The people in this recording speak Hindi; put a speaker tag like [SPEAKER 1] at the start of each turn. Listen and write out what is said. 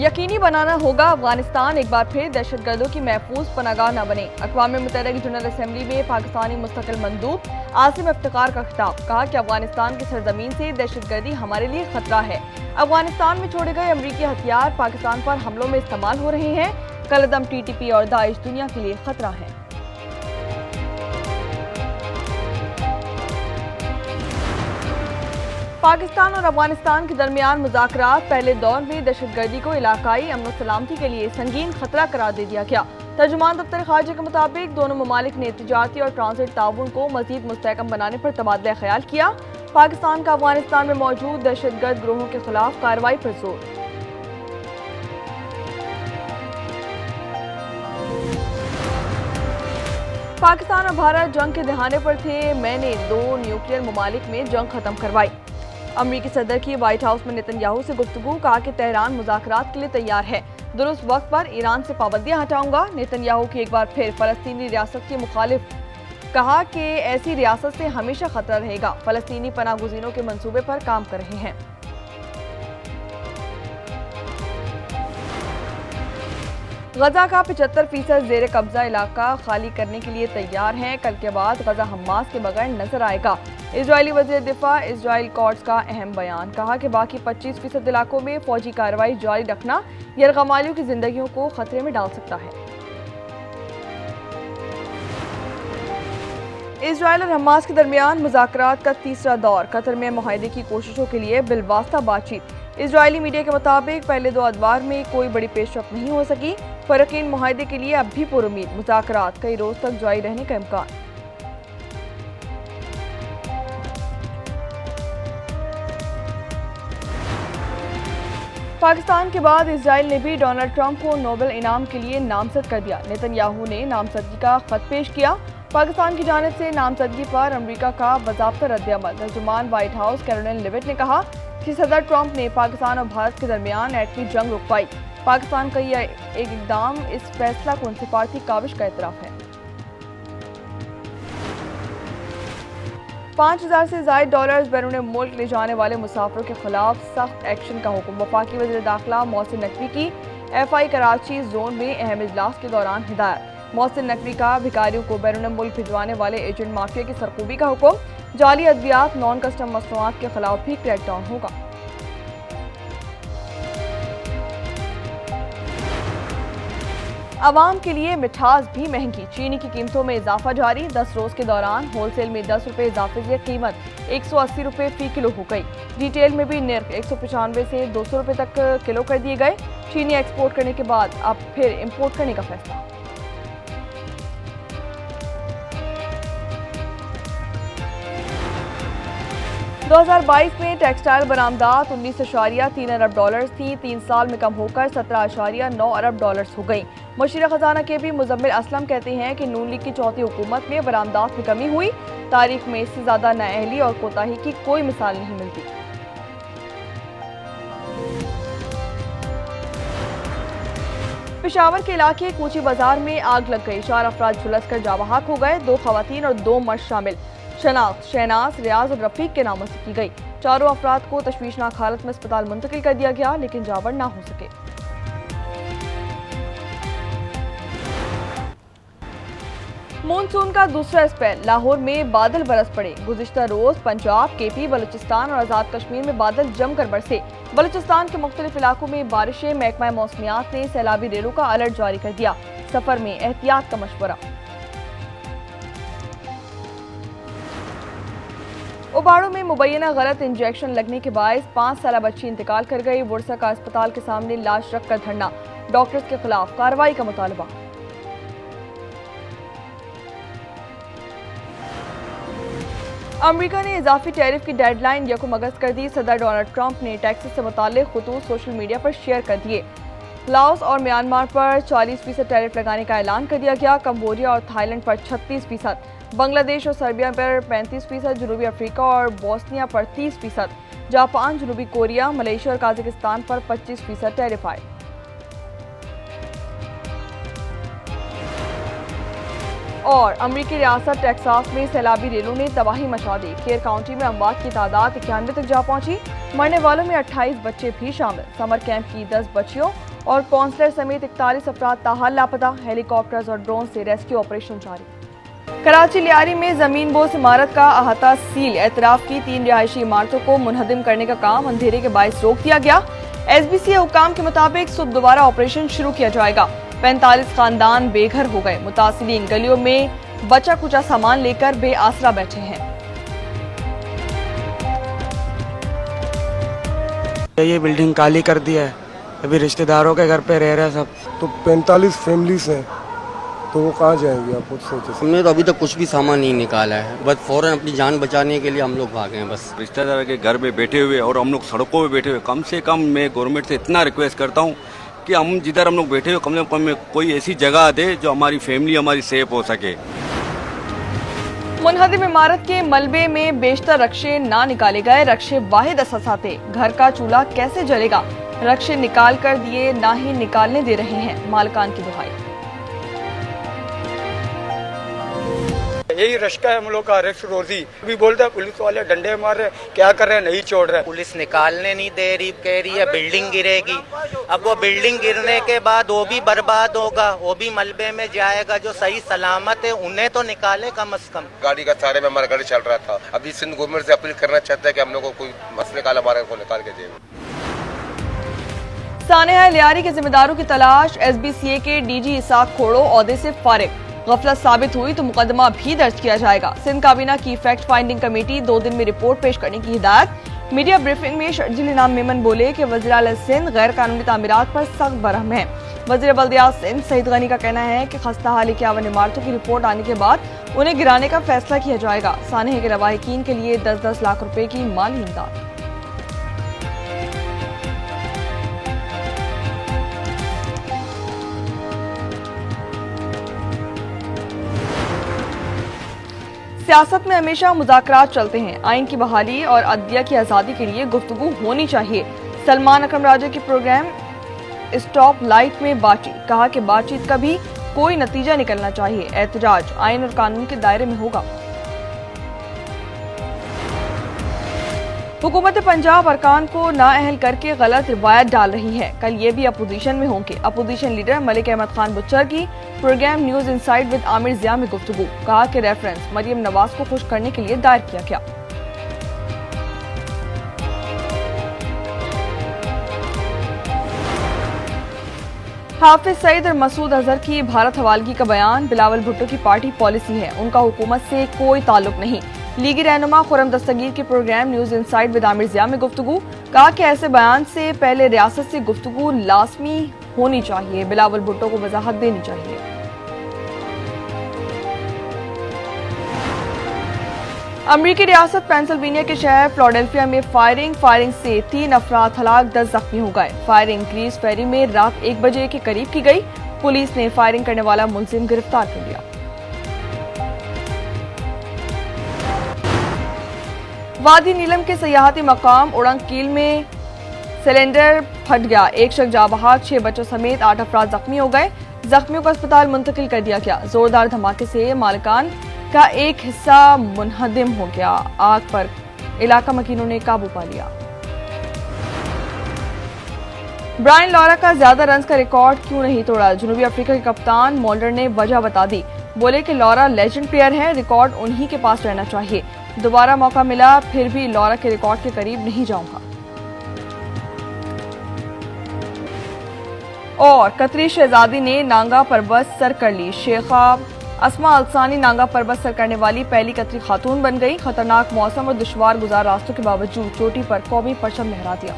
[SPEAKER 1] यकीनी बनाना होगा अफगानिस्तान एक बार फिर दहशतगर्दों की महफूज पनागाह न बने। अक़वाम मुत्तहिदा की जनरल असम्बली में पाकिस्तानी मुस्तकिल मंदूब आसिम इफ्तिकार का खिताब। कहा कि अफगानिस्तान की सरजमीन से दहशतगर्दी हमारे लिए खतरा है। अफगानिस्तान में छोड़े गए अमरीकी हथियार पाकिस्तान पर हमलों में इस्तेमाल हो रहे हैं। कलअदम TTP और दाइश दुनिया के लिए खतरा है। पाकिस्तान और अफगानिस्तान के दरमियान मुज़ाकरात पहले दौर में दहशतगर्दी को इलाकाई अमन सलामती के लिए संगीन खतरा करार दे दिया गया। तर्जुमान दफ्तर खारजा के मुताबिक दोनों ममालिक ने तिजारती और ट्रांजिट ताउन को मजीद मुस्तहकम बनाने पर तबादला ख्याल किया। पाकिस्तान का अफगानिस्तान में मौजूद दहशतगर्द ग्रोहों के खिलाफ कार्रवाई पर जोर। पाकिस्तान और भारत जंग के दहाने पर थे। मैंने दो न्यूक्लियर ममालिक में जंग खत्म करवाई। अमरीकी सदर की व्हाइट हाउस में नेतन्याहू से गुफ्तगू। कहा कि तेहरान मुज़ाकरात के लिए तैयार है। दुरुस्त वक्त पर ईरान से पाबंदियां हटाऊंगा। नेतन्याहू की एक बार फिर फलस्तीनी रियासत के मुखालिफ। कहा कि ऐसी रियासत से हमेशा खतरा रहेगा। फलस्तीनी पनाहगुज़ीनों के मंसूबे पर काम कर रहे हैं। गजा का 75% जेर कब्जा इलाका खाली करने के लिए तैयार हैं। कल के बाद गजा हमास के बगैर नजर आएगा। इजरायली वज़ीर दिफा इजराइल कोर्ट्स का अहम बयान। कहा कि बाकी 25% इलाकों में फौजी कार्रवाई जारी रखना यरगमालियों की जिंदगियों को खतरे में डाल सकता है। इजरायल और हमास के दरमियान मुज़ाकरात का तीसरा दौर। कतर में मुआहदे की कोशिशों के लिए बिलवास्ता बातचीत। इजरायली मीडिया के मुताबिक पहले दो अदवार में कोई बड़ी पेशरफ्त नहीं हो सकी। फरकीन मुआहदे के लिए अब भी पुरुमीद। मुज़ाकरात कई रोज तक जारी रहने का इम्कान। पाकिस्तान के बाद इजराइल ने भी डोनाल्ड ट्रंप को नोबेल इनाम के लिए नामजद कर दिया। नेतन्याहू ने नामजदगी का खत पेश किया। पाकिस्तान की जानिब से नामजदगी पर अमेरिका का बाज़ाब्ता रद्द-ए-अमल। तर्जुमान व्हाइट हाउस कैरोलिन लेविट ने कहा कि सदर ट्रंप ने पाकिस्तान और भारत के दरमियान एटमी जंग रुकवाई। पाकिस्तान का यह एक इकदाम इस फैसला को सिफारती काविश का एतराफ़ है। 5000 से ज़ायद डॉलर्स बैरून मुल्क ले जाने वाले मुसाफिरों के खिलाफ सख्त एक्शन का हुक्म। वफाकी वज़ीर दाखिला मोहसिन नकवी की FI कराची जोन में अहम इजलास के दौरान हिदायत। मोहसिन नकवी का भिखारियों को बैरून मुल्क भिजवाने वाले एजेंट माफिया की सरखूबी का हुक्म। जाली अद्वियात नॉन कस्टम मसनूआत के खिलाफ भी क्रैकडाउन होगा। आवाम के लिए मिठास भी महंगी। चीनी की कीमतों में इजाफा जारी। 10 रोज के दौरान होलसेल में 10 रुपये इजाफे से कीमत 180 रुपये फी किलो हो गई। रिटेल में भी निर्ख 195 से 200 रुपये तक किलो कर दिए गए। चीनी एक्सपोर्ट करने के बाद अब फिर इंपोर्ट करने का फैसला। दो 2022 में टेक्सटाइल बरामदात 19.3 अरब डॉलर्स थी। 3 साल में कम होकर 17.9 अरब डॉलर्स हो गई। मुशीर खजाना के भी मुजम्मिल असलम कहते हैं कि नून लीग की चौथी हुकूमत में बरामदात में कमी हुई। तारीख में इससे ज्यादा नाअहली और कोताही की कोई मिसाल नहीं मिलती। पेशावर के इलाके कूची बाजार में आग लग गई। 4 अफराद झुलस कर जावहाक हो गए। 2 खवातीन और 2 मर्द शामिल। शनाख्त शहनाज, रियाज और रफीक के नामों से की गई। चारों अफराद को तशवीशनाक हालत में अस्पताल मुंतकिल कर दिया गया, लेकिन जावर ना हो सके। मानसून का दूसरा स्पेल। लाहौर में बादल बरस पड़े। गुज़िश्ता रोज पंजाब, KP, बलूचिस्तान और आज़ाद कश्मीर में बादल जमकर बरसे। बलूचिस्तान के मुख्तलिफ इलाकों में बारिशें। महकमा मौसमियात ने सैलाबी रेलों का अलर्ट जारी कर दिया। सफर में एहतियात का मशवरा। उबाड़ू में मुबैना गलत इंजेक्शन लगने के बायस 5 साला बच्ची इंतकाल कर गई। वुरसा का अस्पताल के सामने लाश रखकर धरना। डॉक्टर्स के खिलाफ कार्रवाई का मुतालबा। अमेरिका ने इजाफी टैरिफ की डेडलाइन 1 अगस्त कर दी। सदर डोनाल्ड ट्रंप ने टैक्सेस से मुताल्लिक खुतूत सोशल मीडिया पर शेयर कर दिए। लाओस और म्यांमार पर 40% टैरिफ लगाने का ऐलान कर दिया गया। कंबोडिया और थाईलैंड पर 36%, बांग्लादेश और सर्बिया पर 35%, जनूबी अफ्रीका और बोस्निया पर 30%, जापान, जनूबी कोरिया, मलेशिया और काजाकिस्तान पर 25% टैरिफ आए। और अमरीकी रियासत टेक्सास में सैलाबी रेलों ने तबाही मचा दी। केयर काउंटी में अमवात की तादाद 91 तक जा पहुंची। मरने वालों में 28 बच्चे भी शामिल। समर कैंप की 10 बच्चियों और काउंसलर समेत 41 अफराद ताहाल लापता। हेलीकॉप्टर्स और ड्रोन से रेस्क्यू ऑपरेशन जारी। कराची लियारी में जमीन बोस इमारत का अहाता सील। एतराफ की 3 रिहायशी इमारतों को मुनहदिम करने का काम अंधेरे के बायस रोक दिया गया। SBCA हुकाम के मुताबिक सुबह दोबारा ऑपरेशन शुरू किया जाएगा। 45 खानदान बेघर हो गए। मुतासिरीन गलियों में बचा कुचा सामान लेकर बेआसरा बैठे हैं।
[SPEAKER 2] ये बिल्डिंग काली कर दिया है, अभी रिश्तेदारों के घर पे रह रहे हैं सब।
[SPEAKER 3] तो 45 फैमिलीज हैं, तो वो कहाँ जाएंगे आप खुद सोचें।
[SPEAKER 4] हमने तो अभी तक कुछ भी सामान नहीं निकाला है, बस फौरन अपनी जान बचाने के लिए हम लोग भागे हैं। बस
[SPEAKER 5] रिश्तेदार के घर में बैठे हुए और हम लोग सड़कों पे बैठे हुए, कम से कम मैं गवर्नमेंट से इतना रिक्वेस्ट करता हूँ कि हम जिधर हम लोग बैठे हुए कम से कम में कोई ऐसी जगह दे जो हमारी फैमिली हमारी सेफ हो सके।
[SPEAKER 1] मुनहदिम इमारत के मलबे में बेशतर रक्शे ना निकाले गए। रक्शे वाहिद अससा थे। घर का चूल्हा कैसे जलेगा? रक्शे निकाल कर दिए, ना ही निकालने दे रहे हैं। मालकान की दुहाई।
[SPEAKER 6] यही रश्का है हम लोग का, रिस्क रोजी। भी बोलते हैं पुलिस वाले डंडे मार रहे, क्या कर रहे हैं, नहीं छोड़ रहे।
[SPEAKER 7] पुलिस निकालने नहीं दे रही, कह रही है बिल्डिंग गिरेगी। अब वो बिल्डिंग गिरने के बाद वो भी बर्बाद होगा, वो भी मलबे में जाएगा। जो सही सलामत है उन्हें तो निकाले कम से कम।
[SPEAKER 8] गाड़ी का सारे में हमारा गाड़ी चल रहा था। अभी सिंध गवर्नमेंट से अपील करना चाहता है कि हम लोग को कोई मसले का हमारे को निकाल के दे।
[SPEAKER 1] सानेहा लियारी के जिम्मेदारों की तलाश। SBCA के DG इसाक खोड़ो ओहदे से फारिग। गफलत साबित हुई तो मुकदमा भी दर्ज किया जाएगा। सिंध काबीना की फैक्ट फाइंडिंग कमेटी 2 दिन में रिपोर्ट पेश करने की हिदायत। मीडिया ब्रीफिंग में शर्जील इनाम मेमन बोले कि वज़ीर आला सिंध गैर कानूनी तामीरात पर सख्त बरहम है। वज़ीर बल्दियात सिंध सईद गनी का कहना है कि खस्ता हाल 51 इमारतों की रिपोर्ट आने के बाद उन्हें गिराने का फैसला किया जाएगा। सानेहा के रवाहिकीन के लिए 10-10 लाख रुपए की माली इमदाद। सियासत में हमेशा मुज़ाकरात चलते हैं। आइन की बहाली और अदलिया की आज़ादी के लिए गुफ्तगू होनी चाहिए। सलमान अकरम राजा के प्रोग्राम स्टॉप लाइट में बातचीत। कहा कि बातचीत का भी कोई नतीजा निकलना चाहिए। एहतजाज आइन और कानून के दायरे में होगा। हुकूमत पंजाब अरकान को नाअहल करके गलत रिवायत डाल रही है। कल ये भी अपोजिशन में होंगे। अपोजिशन लीडर मलिक अहमद खान बुच्चर की programme news inside with Aamir Zia में गुफ्तगू। कहा कि रेफरेंस मरियम नवाज को खुश करने के लिए दायर किया गया। हाफिज सईद और मसूद अजहर की भारत हवालगी का बयान। बिलावल भुट्टो की पार्टी पॉलिसी है, उनका हुकूमत से कोई ताल्लुक नहीं। लीगी रहनुमा खुरम दस्तगीर के programme news inside with Aamir Zia में गुफ्तगू। कहा कि ऐसे बयान से पहले रियासत से गुफ्तगू लाजमी होनी चाहिए। बिलावल भुट्टो को वजाहत देनी चाहिए। अमरीकी रियासत पेंसिल्वेनिया के शहर फिलाडेल्फिया में फायरिंग से 3 अफराद हलाक, 10 जख्मी हो गए। फायरिंग ग्रीस फेरी में रात 1 बजे के करीब की गई। पुलिस ने फायरिंग करने वाला मुलजिम गिरफ्तार कर लिया। वादी नीलम के सयाहती मकाम उड़ंग कील में सिलेंडर फट गया। 1 शख्स जाँ बहक, 6 बच्चों समेत 8 अफराद जख्मी हो गए। जख्मियों को अस्पताल मुंतकिल कर दिया गया। जोरदार धमाके से मालकान का एक हिस्सा मुनहदिम हो गया। आग पर इलाका मकीनों ने काबू पा लिया। ब्रायन लॉरा का ज्यादा रन्स का रिकॉर्ड क्यों नहीं तोड़ा? जनूबी अफ्रीका के कप्तान मोल्डर ने वजह बता दी। बोले कि लॉरा लेजेंड प्लेयर है, रिकॉर्ड उन्हीं के पास रहना चाहिए। दोबारा मौका मिला फिर भी लॉरा के रिकॉर्ड के करीब नहीं जाऊंगा। और कतरी शहजादी ने नांगा पर्वत सर कर ली। शेखा अस्मा अल्सानी नांगा पर्वत सर करने वाली पहली कतरी खातून बन गई। खतरनाक मौसम और दुश्वार गुजार रास्तों के बावजूद चोटी पर कौमी परचम लहरा दिया।